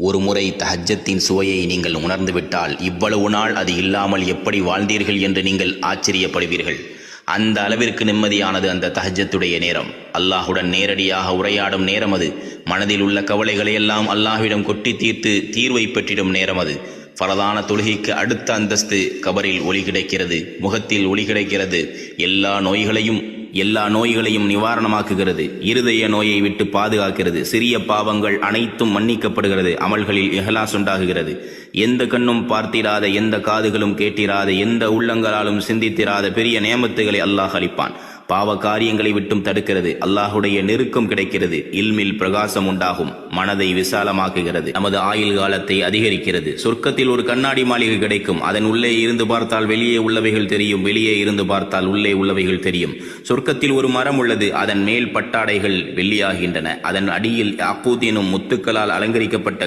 ஒருமுறை தஹஜ்ஜத்தின் சுவையை நீங்கள் உணர்ந்துவிட்டால் இவ்வளவு நாள் அது இல்லாமல் எப்படி வாழ்ந்தீர்கள் என்று நீங்கள் ஆச்சரியப்படுவீர்கள். அந்த அளவிற்கு நிம்மதியானது அந்த தஹஜ்ஜத்துடைய நேரம். அல்லாஹுடன் நேரடியாக உரையாடும் நேரம் அது. மனதில் உள்ள கவலைகளையெல்லாம் அல்லாஹ்விடம் கொட்டி தீர்த்து தீர்வை பெற்றிடும் நேரம் அது. ஃபரதான தொழுகைக்கு அடுத்த அந்தஸ்து. கபரில் ஒளி கிடைக்கிறது, முகத்தில் ஒளி கிடைக்கிறது, எல்லா நோய்களையும் நிவாரணமாக்குகிறது, இருதய நோயை விட்டு பாதுகாக்கிறது, சிறிய பாவங்கள் அனைத்தும் மன்னிக்கப்படுகிறது, அமல்களில் இஹ்லாஸ் உண்டாகுகிறது. எந்த கண்ணும் பார்த்திராத, எந்த காதுகளும் கேட்டிராத, எந்த உள்ளங்களாலும் சிந்தித்திராத பெரிய நியமத்துகளை அல்லாஹ் அளிப்பான். பாவ காரியங்களை விட்டும் தடுக்கிறது, அல்லாஹுடைய நெருக்கம் கிடைக்கிறது, இல்மில் பிரகாசம் உண்டாகும், மனதை விசாலமாக்குகிறது, நமது ஆயுள் காலத்தை அதிகரிக்கிறது. சொர்க்கத்தில் ஒரு கண்ணாடி மாளிகை கிடைக்கும். அதன் உள்ளே இருந்து பார்த்தால் வெளியே உள்ளவைகள் தெரியும், வெளியே இருந்து பார்த்தால் உள்ளே உள்ளவைகள் தெரியும். சொர்க்கத்தில் ஒரு மரம் உள்ளது, அதன் மேல் பட்டாடைகள் வெள்ளியாகின்றன. அதன் அடியில் யாக்கூத் எனும் முத்துக்களால் அலங்கரிக்கப்பட்ட